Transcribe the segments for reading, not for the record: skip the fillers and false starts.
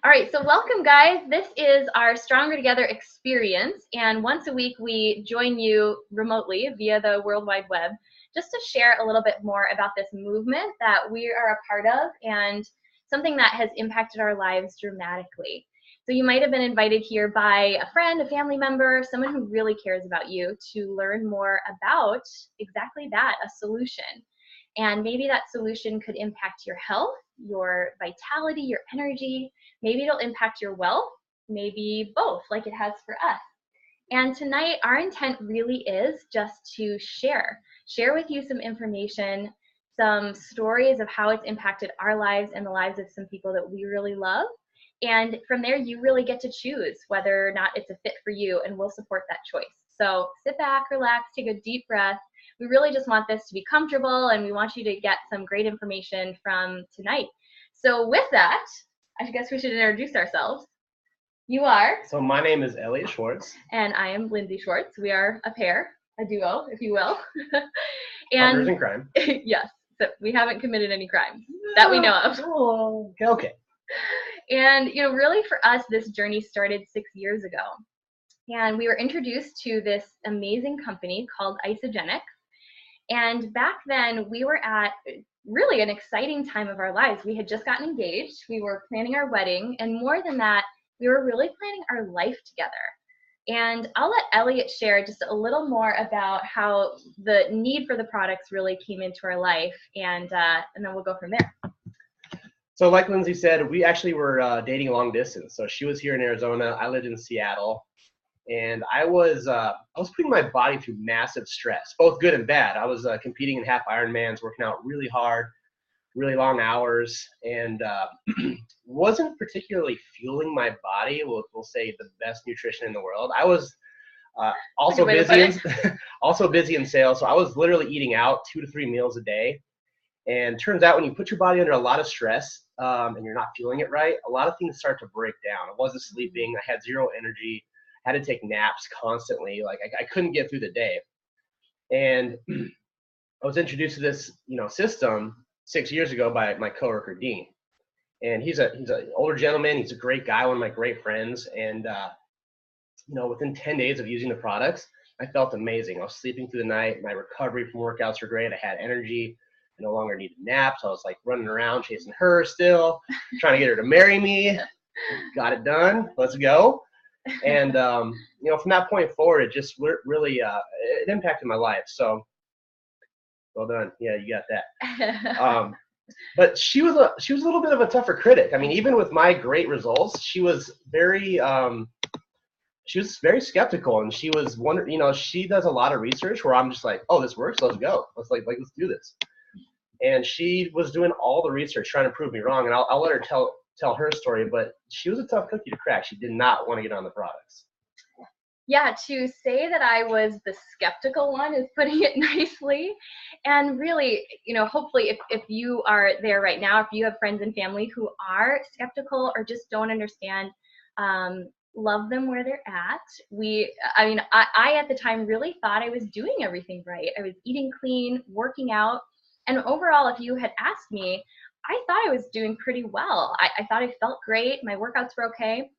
All right, so welcome, guys. This is our Stronger Together experience, and once a week we join you remotely via the World Wide Web just to share a little bit more about this movement that we are a part of and something that has impacted our lives dramatically. So you might have been invited here by a friend, a family member, someone who really cares about you to learn more about exactly that, a solution. And maybe that solution could impact your health, your vitality, your energy. Maybe it'll impact your wealth, maybe both, like it has for us. And tonight, our intent really is just to share with you some information, some stories of how it's impacted our lives and the lives of some people that we really love. And from there, you really get to choose whether or not it's a fit for you, and we'll support that choice. So sit back, relax, take a deep breath. We really just want this to be comfortable, and we want you to get some great information from tonight. So with that, I guess we should introduce ourselves. You are? So my name is Elliot Schwartz. And I am Lindsay Schwartz. We are a pair, a duo, if you will. Partners in crime. Yes, so we haven't committed any crimes that we know of. Oh, okay. And, really for us, this journey started 6 years ago. And we were introduced to this amazing company called Isogenic. And back then, we were at really an exciting time of our lives. We had just gotten engaged. We were planning our wedding. And more than that, we were really planning our life together. And I'll let Elliot share just a little more about how the need for the products really came into our life, and then we'll go from there. So like Lindsay said, we actually were dating long distance. So she was here in Arizona. I lived in Seattle. And I was putting my body through massive stress, both good and bad. I was competing in half Ironmans, working out really hard, really long hours, and wasn't particularly fueling my body. We'll say the best nutrition in the world. I was also busy in sales, so I was literally eating out 2 to 3 meals a day. And turns out when you put your body under a lot of stress and you're not fueling it right, a lot of things start to break down. I wasn't sleeping. I had zero energy. Had to take naps constantly. Like I couldn't get through the day. And I was introduced to this, system 6 years ago by my coworker Dean. And he's an older gentleman. He's a great guy, one of my great friends. And within 10 days of using the products, I felt amazing. I was sleeping through the night. My recovery from workouts were great. I had energy. I no longer needed naps. I was like running around chasing her still, trying to get her to marry me. Got it done. Let's go. And from that point forward, it just really it impacted my life. So well done. Yeah, you got that. But she was a little bit of a tougher critic. I mean, even with my great results, she was very skeptical, and she was wondering. She does a lot of research where I'm just like, oh, this works. Let's go. Let's do this. And she was doing all the research trying to prove me wrong, and I'll let her tell her story, but she was a tough cookie to crack. She did not want to get on the products. Yeah, to say that I was the skeptical one is putting it nicely. And really, hopefully if you are there right now, if you have friends and family who are skeptical or just don't understand, love them where they're at. I at the time really thought I was doing everything right. I was eating clean, working out. And overall, if you had asked me, I thought I was doing pretty well. I thought I felt great. My workouts were okay.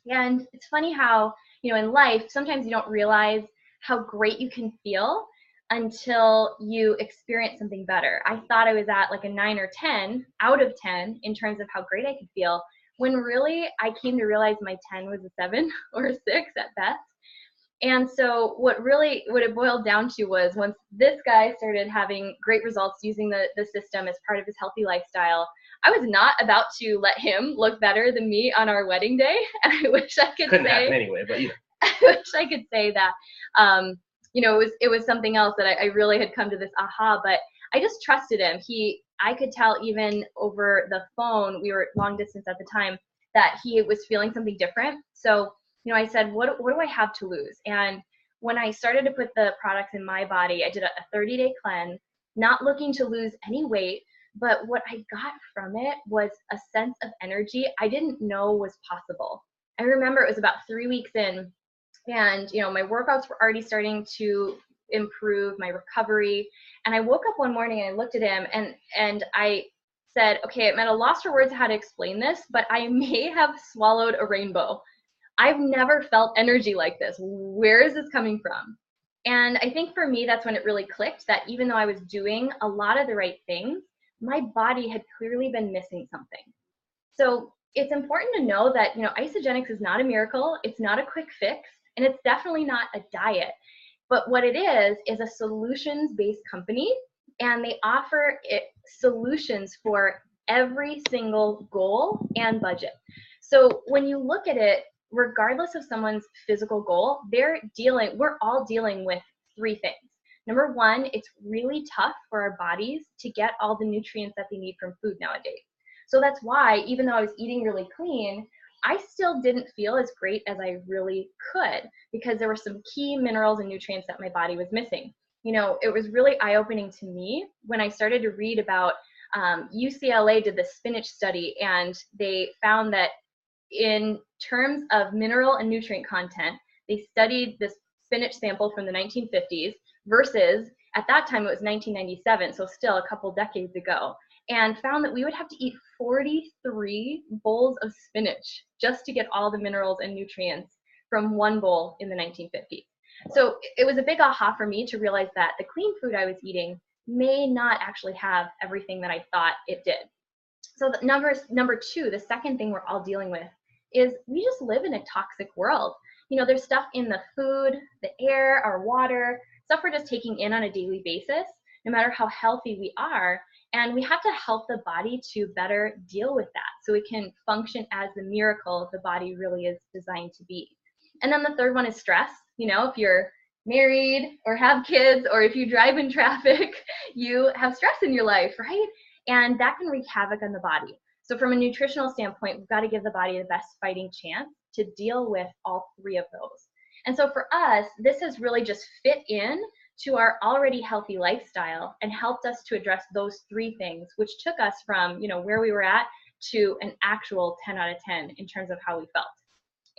And it's funny how, in life, sometimes you don't realize how great you can feel until you experience something better. I thought I was at like a 9 or 10 out of 10 in terms of how great I could feel, when really I came to realize my 10 was a 7 or a 6 at best. And so what it boiled down to was, once this guy started having great results using the system as part of his healthy lifestyle, I was not about to let him look better than me on our wedding day. And I wish I could Couldn't say happen anyway, but I wish I could say that it was something else that I really had come to this aha, but I just trusted him. I could tell even over the phone, we were long distance at the time, that he was feeling something different. So I said, what do I have to lose? And when I started to put the products in my body, I did a 30-day cleanse, not looking to lose any weight, but what I got from it was a sense of energy I didn't know was possible. I remember it was about 3 weeks in, and my workouts were already starting to improve, my recovery. And I woke up one morning and I looked at him, and I said, okay, I'm at a loss for words how to explain this, but I may have swallowed a rainbow. I've never felt energy like this. Where is this coming from? And I think for me, that's when it really clicked that even though I was doing a lot of the right things, my body had clearly been missing something. So it's important to know that, isogenics is not a miracle. It's not a quick fix, and it's definitely not a diet. But what it is a solutions-based company, and they offer solutions for every single goal and budget. So when you look at it, regardless of someone's physical goal, we're all dealing with three things. Number one, it's really tough for our bodies to get all the nutrients that they need from food nowadays. So that's why, even though I was eating really clean, I still didn't feel as great as I really could because there were some key minerals and nutrients that my body was missing. It was really eye-opening to me when I started to read about UCLA did the spinach study, and they found that in terms of mineral and nutrient content, they studied this spinach sample from the 1950s versus at that time it was 1997, so still a couple decades ago, and found that we would have to eat 43 bowls of spinach just to get all the minerals and nutrients from one bowl in the 1950s. So it was a big aha for me to realize that the clean food I was eating may not actually have everything that I thought it did. So number two, the second thing we're all dealing with is we just live in a toxic world. There's stuff in the food, the air, our water, stuff we're just taking in on a daily basis, no matter how healthy we are. And we have to help the body to better deal with that so it can function as the miracle the body really is designed to be. And then the third one is stress. If you're married or have kids, or if you drive in traffic, you have stress in your life, right? And that can wreak havoc on the body. So from a nutritional standpoint, we've got to give the body the best fighting chance to deal with all three of those. And so for us, this has really just fit in to our already healthy lifestyle and helped us to address those three things, which took us from, where we were at to an actual 10 out of 10 in terms of how we felt.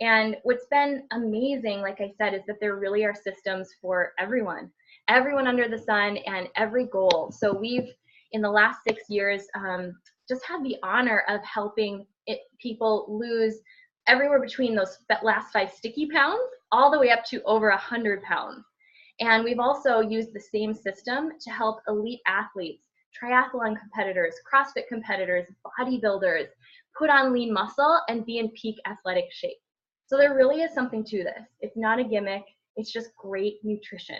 And what's been amazing, like I said, is that there really are systems for everyone under the sun and every goal. So we've, in the last 6 years, just had the honor of helping people lose everywhere between those last 5 sticky pounds all the way up to over 100 pounds. And we've also used the same system to help elite athletes, triathlon competitors, CrossFit competitors, bodybuilders, put on lean muscle and be in peak athletic shape. So there really is something to this. It's not a gimmick. It's just great nutrition.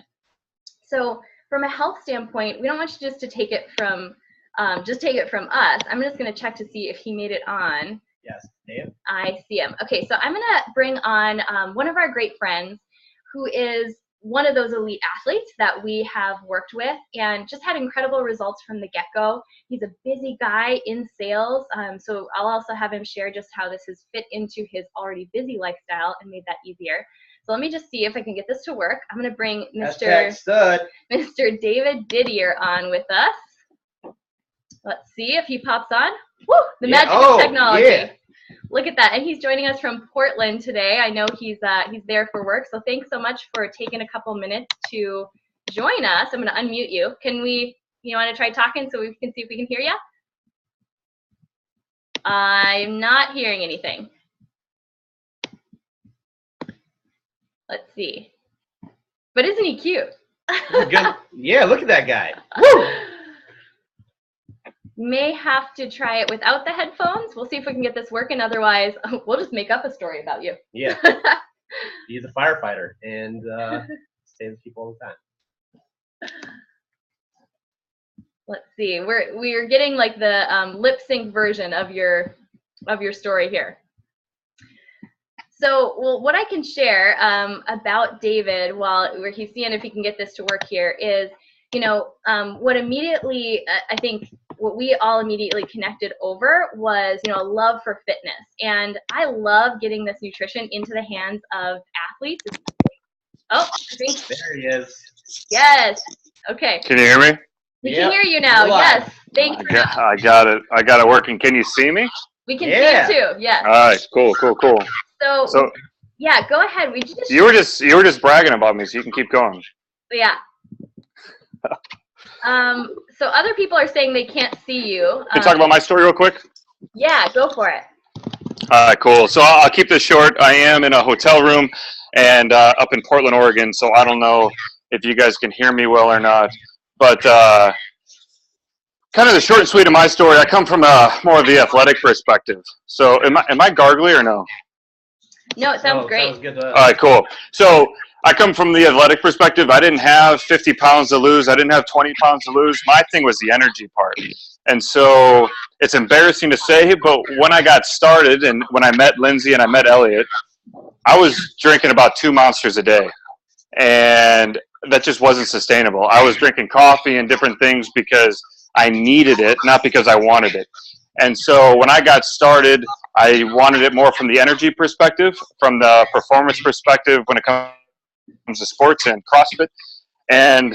So from a health standpoint, we don't want you just to take it from us. I'm just going to check to see if he made it on. Yes, Dave. I see him. Okay, so I'm going to bring on one of our great friends who is one of those elite athletes that we have worked with and just had incredible results from the get-go. He's a busy guy in sales, so I'll also have him share just how this has fit into his already busy lifestyle and made that easier. So let me just see if I can get this to work. I'm going to bring Mr. David Didier on with us. Let's see if he pops on. Woo! The magic of technology. Yeah. Look at that. And he's joining us from Portland today. I know he's there for work. So thanks so much for taking a couple minutes to join us. I'm going to unmute you. You want to try talking so we can see if we can hear you? I'm not hearing anything. Let's see. But isn't he cute? Good. Yeah, look at that guy. Woo! May have to try it without the headphones. We'll see if we can get this working. Otherwise, we'll just make up a story about you. Yeah. He's a firefighter and saves people all the time. Let's see. We're getting like the lip sync version of your story here. So, what I can share about David while he's seeing if he can get this to work here is, what immediately I think what we all immediately connected over was, a love for fitness. And I love getting this nutrition into the hands of athletes. Oh, there he is. Yes. Okay. Can you hear me? We can hear you now. Yes. Thank you. I got it working. Can you see me? We can see you too. Yes. All right. Cool. So yeah, go ahead. You were just bragging about me, so you can keep going. Yeah. So other people are saying they can't see you. Can you talk about my story real quick? Yeah, go for it. All right, cool. So I'll keep this short. I am in a hotel room and up in Portland, Oregon. So I don't know if you guys can hear me well or not. But kind of the short and sweet of my story, I come from more of the athletic perspective. So am I gargly or no? No, it sounds great. Sounds good to us. All right, cool. So I come from the athletic perspective. I didn't have 50 pounds to lose. I didn't have 20 pounds to lose. My thing was the energy part. And so it's embarrassing to say, but when I got started and when I met Lindsay and I met Elliot, I was drinking about 2 monsters a day. And that just wasn't sustainable. I was drinking coffee and different things because I needed it, not because I wanted it. And so when I got started, I wanted it more from the energy perspective, from the performance perspective when it comes to sports and CrossFit. And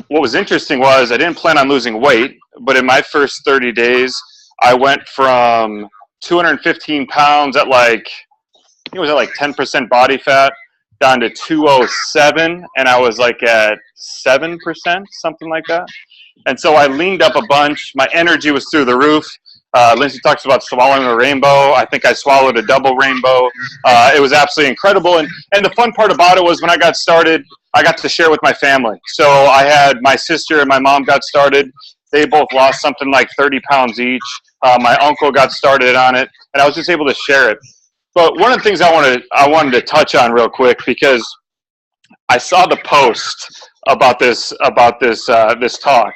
what was interesting was I didn't plan on losing weight, but in my first 30 days, I went from 215 pounds at I think it was at 10% body fat down to 207, and I was at 7%, something like that. And so I leaned up a bunch. My energy was through the roof. Lindsay talks about swallowing a rainbow. I think I swallowed a double rainbow. It was absolutely incredible. And the fun part about it was when I got started, I got to share with my family. So I had my sister and my mom got started. They both lost something like 30 pounds each. My uncle got started on it, and I was just able to share it. But one of the things I wanted to touch on real quick, because I saw the post about this talk,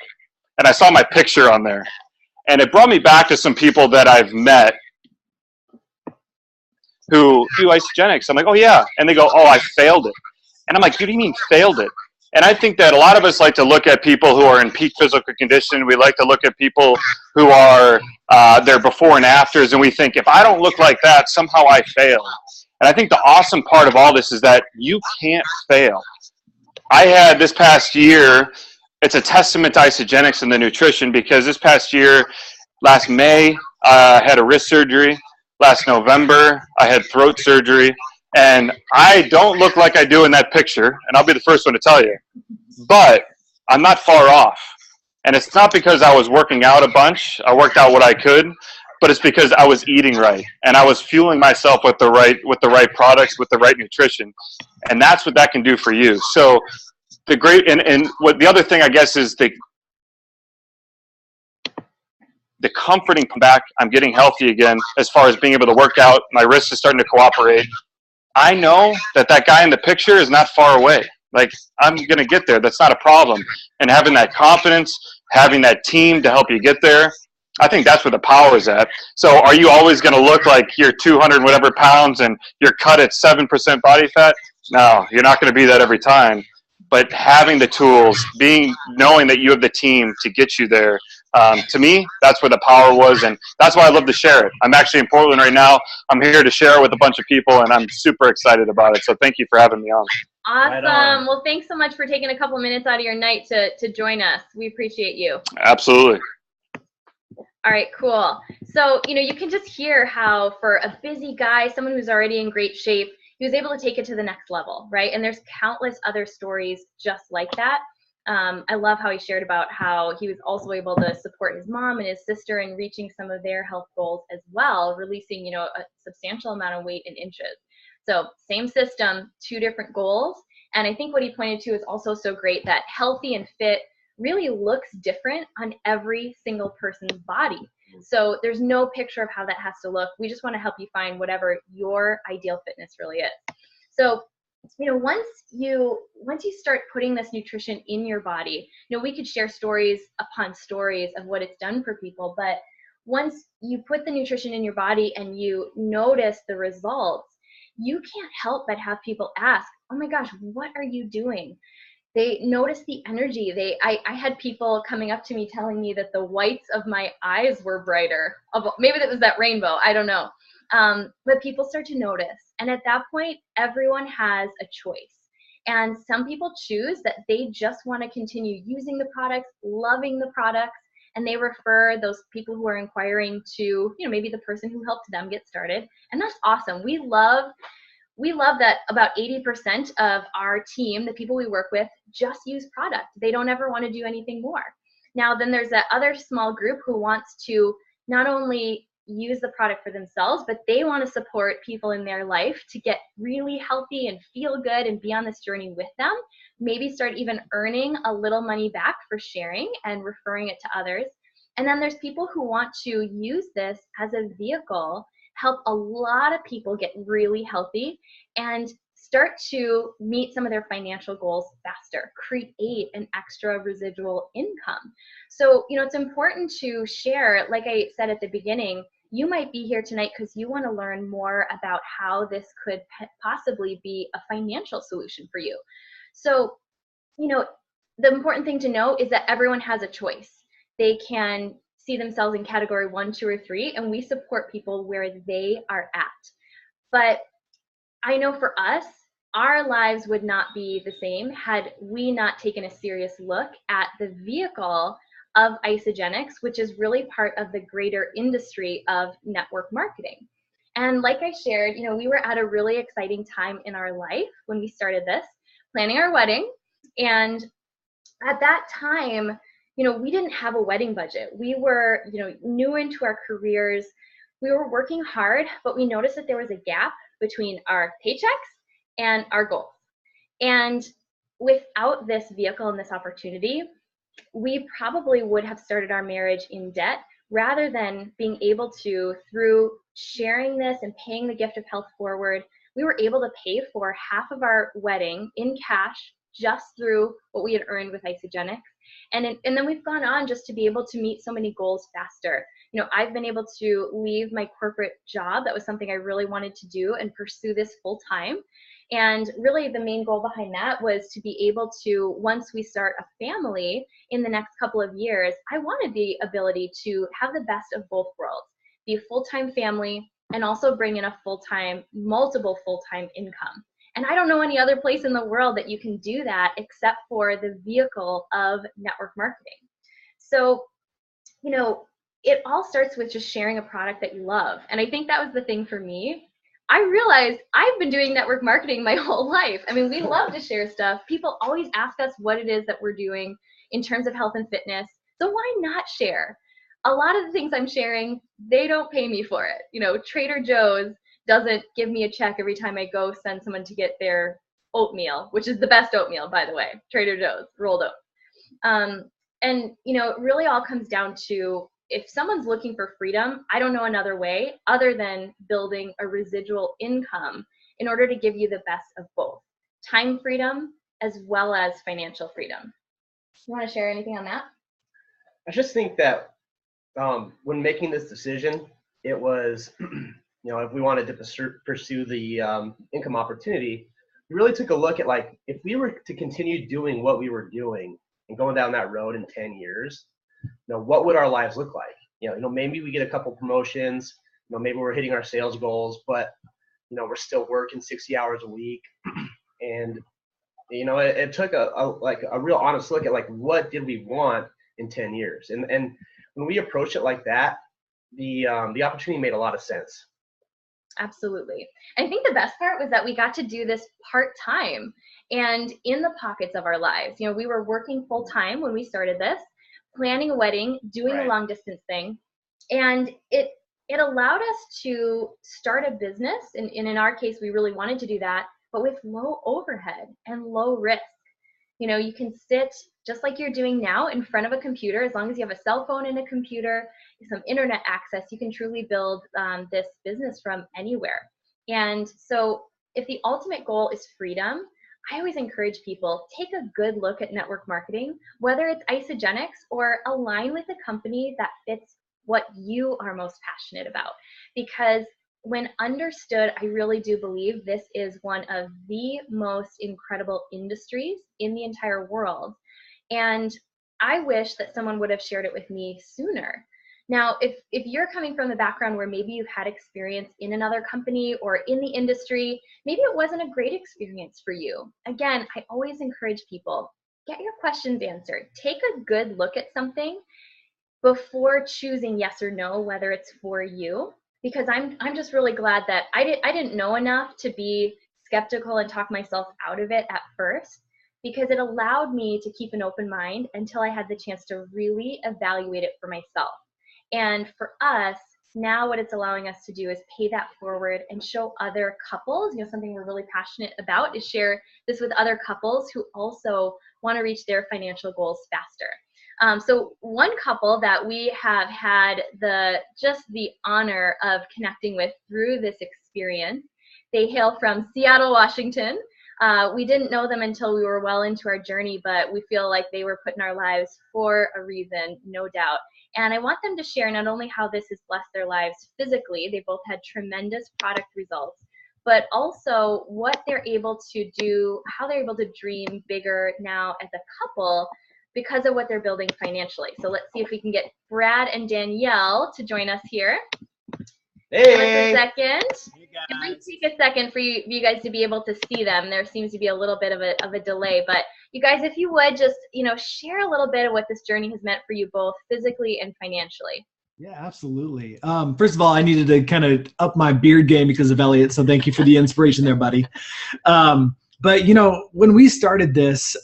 and I saw my picture on there, and it brought me back to some people that I've met who do isogenics. I'm like, oh yeah, and they go, oh, I failed it, and I'm like, what do you mean failed it? And I think that a lot of us like to look at people who are in peak physical condition. We like to look at people who are their before and afters, and we think, if I don't look like that, somehow I fail. And I think the awesome part of all this is that you can't fail. I had this past year, it's a testament to isogenics and the nutrition, because this past year, last May, I had a wrist surgery. Last November, I had throat surgery. And I don't look like I do in that picture, and I'll be the first one to tell you. But I'm not far off. And it's not because I was working out a bunch. I worked out what I could, but it's because I was eating right, and I was fueling myself with the right products, with the right nutrition. And that's what that can do for you. So the great and what the other thing I guess is the comforting comeback. I'm getting healthy again as far as being able to work out. My wrist is starting to cooperate. I know that guy in the picture is not far away. I'm going to get there. That's not a problem. And having that confidence, having that team to help you get there, I think that's where the power is at. So are you always going to look like you're 200 whatever pounds and you're cut at 7% body fat? No, you're not going to be that every time. But having the tools, knowing that you have the team to get you there, to me, that's where the power was, and that's why I love to share it. I'm actually in Portland right now. I'm here to share with a bunch of people, and I'm super excited about it. So thank you for having me on. Awesome. Right on. Well, thanks so much for taking a couple minutes out of your night to join us. We appreciate you. Absolutely. All right, cool. So, you can just hear how for a busy guy, someone who's already in great shape, he was able to take it to the next level, right? And there's countless other stories just like that. I love how he shared about how he was also able to support his mom and his sister in reaching some of their health goals as well, releasing, a substantial amount of weight in inches. So same system, 2 different goals. And I think what he pointed to is also so great, that healthy and fit really looks different on every single person's body. So there's no picture of how that has to look. We just want to help you find whatever your ideal fitness really is. So, once you start putting this nutrition in your body, we could share stories upon stories of what it's done for people. But once you put the nutrition in your body and you notice the results, you can't help but have people ask, oh my gosh, what are you doing? They notice the energy. I had people coming up to me telling me that the whites of my eyes were brighter. Maybe that was that rainbow. I don't know. But people start to notice. And at that point, everyone has a choice. And some people choose that they just want to continue using the products, loving the products, and they refer those people who are inquiring to, maybe the person who helped them get started. And that's awesome. We love that about 80% of our team, the people we work with, just use product. They don't ever want to do anything more. Now, then there's that other small group who wants to not only use the product for themselves, but they want to support people in their life to get really healthy and feel good and be on this journey with them. Maybe start even earning a little money back for sharing and referring it to others. And then there's people who want to use this as a vehicle, help a lot of people get really healthy and start to meet some of their financial goals faster, create an extra residual income. So, it's important to share, like I said at the beginning, you might be here tonight because you want to learn more about how this could possibly be a financial solution for you. So, the important thing to know is that everyone has a choice. They can see themselves in category 1, 2, or 3, and we support people where they are at. But I know for us, our lives would not be the same had we not taken a serious look at the vehicle of Isagenix, which is really part of the greater industry of network marketing. And like I shared, we were at a really exciting time in our life when we started this, planning our wedding. And at that time, we didn't have a wedding budget. We were, new into our careers. We were working hard, but we noticed that there was a gap between our paychecks and our goals. And without this vehicle and this opportunity, we probably would have started our marriage in debt rather than being able to, through sharing this and paying the gift of health forward, we were able to pay for half of our wedding in cash just through what we had earned with Isagenix. And then we've gone on just to be able to meet so many goals faster. I've been able to leave my corporate job. That was something I really wanted to do and pursue this full time. And really the main goal behind that was to be able to, once we start a family in the next couple of years, I wanted the ability to have the best of both worlds, be a full-time family and also bring in a full-time, multiple full-time income. And I don't know any other place in the world that you can do that except for the vehicle of network marketing. So, it all starts with just sharing a product that you love. And I think that was the thing for me. I realized I've been doing network marketing my whole life. I mean, we love to share stuff. People always ask us what it is that we're doing in terms of health and fitness. So why not share? A lot of the things I'm sharing, they don't pay me for it. Trader Joe's doesn't give me a check every time I go send someone to get their oatmeal, which is the best oatmeal, by the way, Trader Joe's, rolled oat. And, it really all comes down to, if someone's looking for freedom, I don't know another way other than building a residual income in order to give you the best of both, time freedom as well as financial freedom. You want to share anything on that? I just think that when making this decision, it was, if we wanted to pursue the income opportunity, we really took a look at, like, if we were to continue doing what we were doing and going down that road in 10 years, what would our lives look like? Maybe we get a couple promotions, maybe we're hitting our sales goals, but, we're still working 60 hours a week. And, it took a real honest look at, like, what did we want in 10 years? And when we approached it like that, the opportunity made a lot of sense. Absolutely. I think the best part was that we got to do this part-time and in the pockets of our lives. We were working full-time when we started this, planning a wedding, doing a long distance thing. And it allowed us to start a business. And in our case, we really wanted to do that, but with low overhead and low risk. You can sit just like you're doing now in front of a computer. As long as you have a cell phone and a computer, some internet access, you can truly build this business from anywhere. And so if the ultimate goal is freedom, I always encourage people, take a good look at network marketing, whether it's Isagenix or align with a company that fits what you are most passionate about. Because when understood, I really do believe this is one of the most incredible industries in the entire world. And I wish that someone would have shared it with me sooner. Now, if you're coming from the background where maybe you've had experience in another company or in the industry, maybe it wasn't a great experience for you. Again, I always encourage people, get your questions answered. Take a good look at something before choosing yes or no, whether it's for you. Because I'm just really glad that I didn't know enough to be skeptical and talk myself out of it at first. because it allowed me to keep an open mind until I had the chance to really evaluate it for myself. And for us, now what it's allowing us to do is pay that forward and show other couples, something we're really passionate about is share this with other couples who also want to reach their financial goals faster. So one couple that we have had just the honor of connecting with through this experience, they hail from Seattle, Washington. We didn't know them until we were well into our journey, but we feel like they were put in our lives for a reason, no doubt. And I want them to share not only how this has blessed their lives physically, they both had tremendous product results, but also what they're able to do, how they're able to dream bigger now as a couple because of what they're building financially. So let's see if we can get Brad and Danielle to join us here. Hey. Give us a second. Hey It might guys. take a second for you guys to be able to see them. There seems to be a little bit of a delay, but you guys, if you would just, share a little bit of what this journey has meant for you both physically and financially. Yeah, absolutely. First of all, I needed to kind of up my beard game because of Elliot, so thank you for the inspiration there, buddy. But when we started this,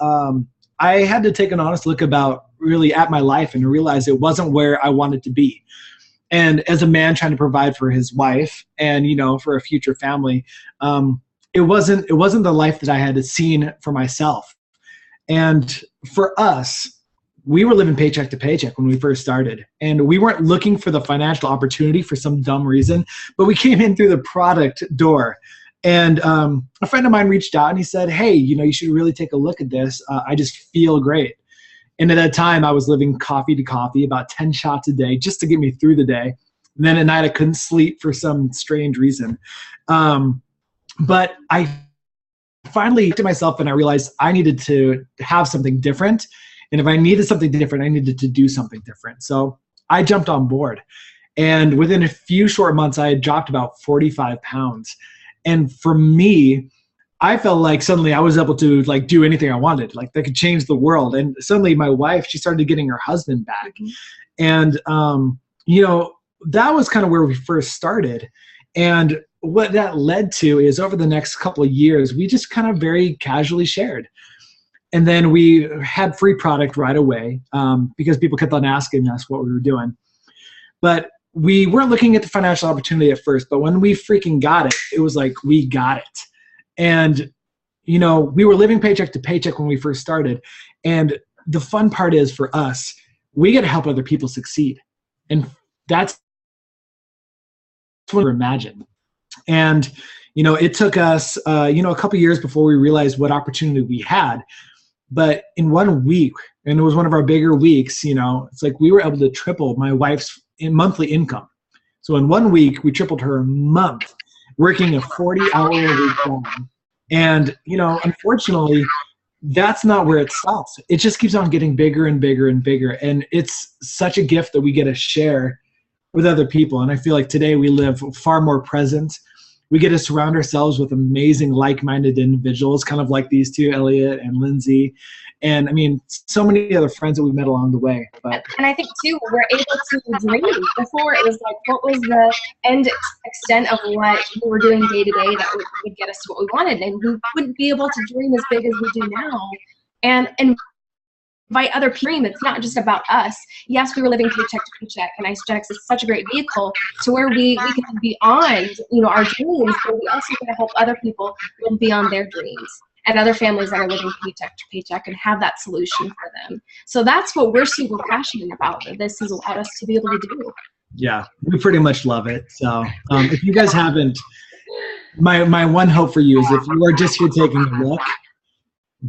I had to take an honest look really at my life and realize it wasn't where I wanted to be. And as a man trying to provide for his wife and, for a future family, it wasn't the life that I had seen for myself. And for us, we were living paycheck to paycheck when we first started. And we weren't looking for the financial opportunity for some dumb reason, but we came in through the product door. And a friend of mine reached out and he said, hey, you should really take a look at this. I just feel great. And at that time, I was living coffee to coffee, about 10 shots a day, just to get me through the day. And then at night, I couldn't sleep for some strange reason. But I finally looked at myself and I realized I needed to have something different. And if I needed something different, I needed to do something different. So I jumped on board. And within a few short months, I had dropped about 45 pounds. And for me, I felt like suddenly I was able to do anything I wanted, like that could change the world. And suddenly my wife, she started getting her husband back. And, that was kind of where we first started. And what that led to is over the next couple of years, we just kind of very casually shared. And then we had free product right away because people kept on asking us what we were doing. But we weren't looking at the financial opportunity at first, but when we freaking got it, it was like, we got it. And, we were living paycheck to paycheck when we first started. And the fun part is for us, we get to help other people succeed. And that's what we imagine. And, it took us, a couple years before we realized what opportunity we had. But in 1 week, and it was one of our bigger weeks, it's like we were able to triple my wife's monthly income. So in 1 week, we tripled her month, working a 40-hour-a-week job. And, unfortunately, that's not where it stops. It just keeps on getting bigger and bigger and bigger. And it's such a gift that we get to share with other people. And I feel like today we live far more present. We get to surround ourselves with amazing like-minded individuals, kind of like these two, Elliot and Lindsay. And I mean, so many other friends that we've met along the way. But and I think too, we're able to dream. Before it was like, what was the end extent of what we were doing day to day that would get us to what we wanted, and we wouldn't be able to dream as big as we do now. And invite other people. It's not just about us. Yes, we were living paycheck to paycheck, and Isogenics is such a great vehicle to where we can be beyond our dreams, but we also can help other people live beyond their dreams, and other families that are living paycheck to paycheck and have that solution for them. So that's what we're super passionate about, that this has allowed us to be able to do. Yeah, we pretty much love it. So if you guys haven't, my one hope for you is if you are just here taking a look,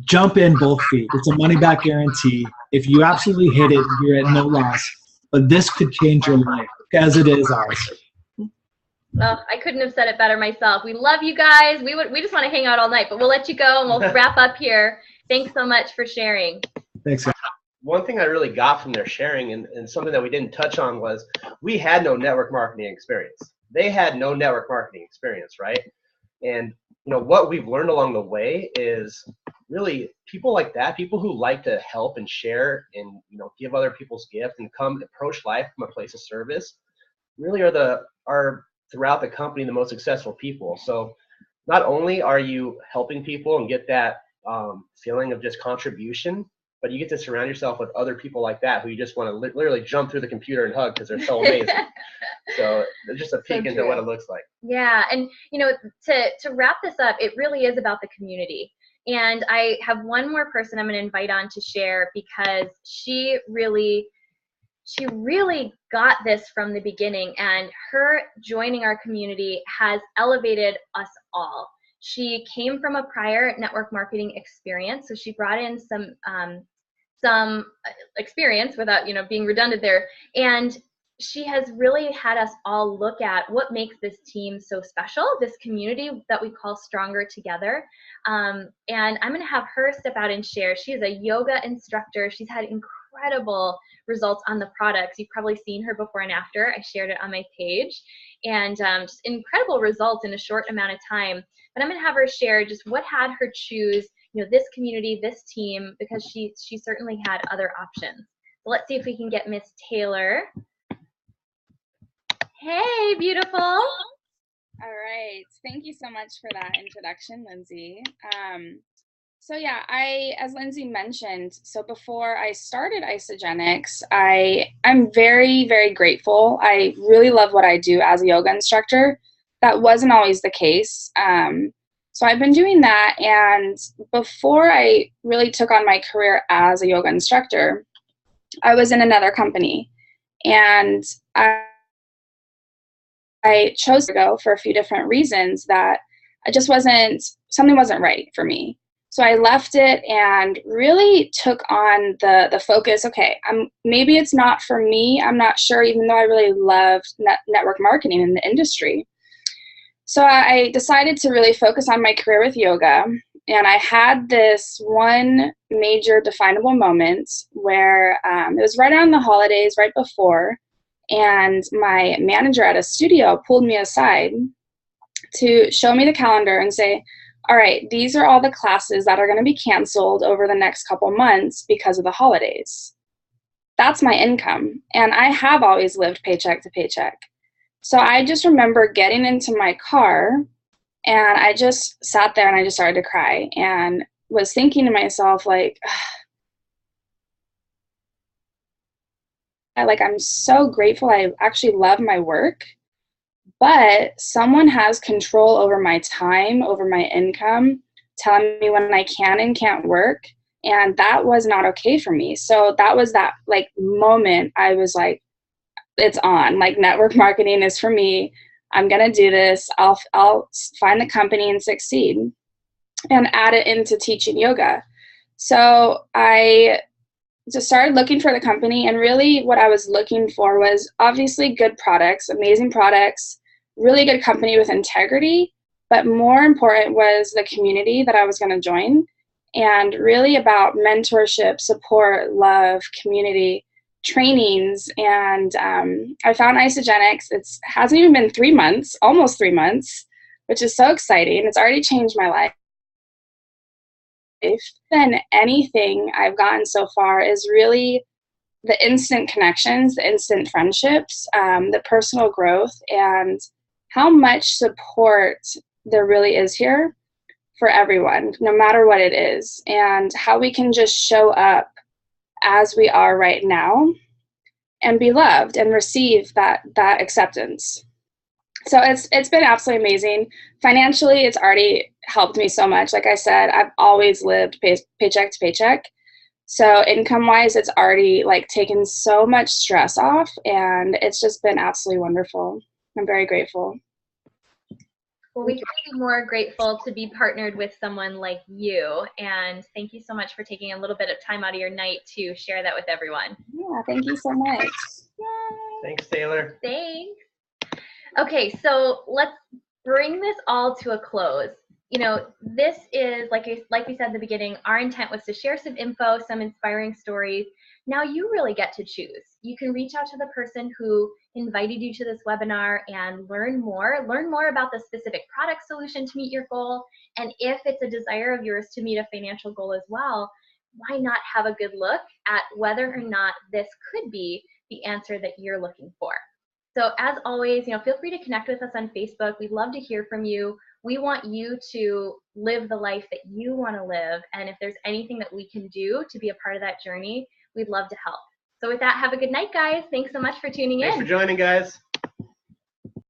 jump in both feet. It's a money back guarantee. If you absolutely hit it, you're at no loss. But this could change your life, as it is ours. Well, I couldn't have said it better myself. We love you guys. We just want to hang out all night, but we'll let you go and we'll wrap up here. Thanks so much for sharing. Thanks, guys. One thing I really got from their sharing and something that we didn't touch on was we had no network marketing experience. They had no network marketing experience, right? And what we've learned along the way is really people like that, people who like to help and share and give other people's gift and come approach life from a place of service, really are throughout the company the most successful people. So not only are you helping people and get that feeling of just contribution. But you get to surround yourself with other people like that who you just want to literally jump through the computer and hug because they're so amazing. So it's just a peek into what it looks like. Yeah, and to wrap this up, it really is about the community. And I have one more person I'm going to invite on to share, because she really got this from the beginning, and her joining our community has elevated us all. She came from a prior network marketing experience, so she brought in some experience without being redundant there, and she has really had us all look at what makes this team so special, this community that we call Stronger Together. And I'm going to have her step out and share. She is a yoga instructor. She's had incredible results on the products. You've probably seen her before and after. I shared it on my page, and just incredible results in a short amount of time. But I'm going to have her share just what had her choose this community, this team, because she certainly had other options. So let's see if we can get Miss Taylor. Hey, beautiful. All right. Thank you so much for that introduction, Lindsay. So yeah, as Lindsay mentioned, so before I started Isogenics, I'm very, very grateful. I really love what I do as a yoga instructor. That wasn't always the case. So I've been doing that, and before I really took on my career as a yoga instructor, I was in another company, and I chose to go for a few different reasons that something wasn't right for me. So I left it and really took on the focus, okay, maybe it's not for me, I'm not sure, even though I really loved network marketing in the industry. So I decided to really focus on my career with yoga, and I had this one major definable moment where it was right around the holidays, right before, and my manager at a studio pulled me aside to show me the calendar and say, all right, these are all the classes that are going to be canceled over the next couple months because of the holidays. That's my income, and I have always lived paycheck to paycheck. So I just remember getting into my car, and I just sat there and I just started to cry and was thinking to myself, like I'm so grateful. I actually love my work, but someone has control over my time, over my income, telling me when I can and can't work. And that was not okay for me. So that was that moment I was like, it's on, network marketing is for me. I'm going to do this. I'll find the company and succeed, and add it into teaching yoga. So I just started looking for the company, and really what I was looking for was obviously good products, amazing products, really good company with integrity, but more important was the community that I was going to join, and really about mentorship, support, love, community, trainings. And I found Isogenics. It hasn't even been 3 months, almost 3 months, which is so exciting. It's already changed my life. Than anything I've gotten so far is really the instant connections, the instant friendships, the personal growth, and how much support there really is here for everyone, no matter what it is, and how we can just show up as we are right now and be loved and receive that acceptance. So it's been absolutely amazing. Financially, it's already helped me so much. Like I said, I've always lived paycheck to paycheck. So income-wise, it's already taken so much stress off, and it's just been absolutely wonderful. I'm very grateful. Well, we can't be more grateful to be partnered with someone like you. And thank you so much for taking a little bit of time out of your night to share that with everyone. Yeah, thank you so much. Yay. Thanks, Taylor. Thanks. Okay, so let's bring this all to a close. This is, like we said at the beginning, our intent was to share some info, some inspiring stories. Now you really get to choose. You can reach out to the person who invited you to this webinar and learn more about the specific product solution to meet your goal. And if it's a desire of yours to meet a financial goal as well, why not have a good look at whether or not this could be the answer that you're looking for? So as always, feel free to connect with us on Facebook. We'd love to hear from you. We want you to live the life that you want to live. And if there's anything that we can do to be a part of that journey, we'd love to help. So with that, have a good night, guys. Thanks so much for tuning in. Thanks for joining, guys.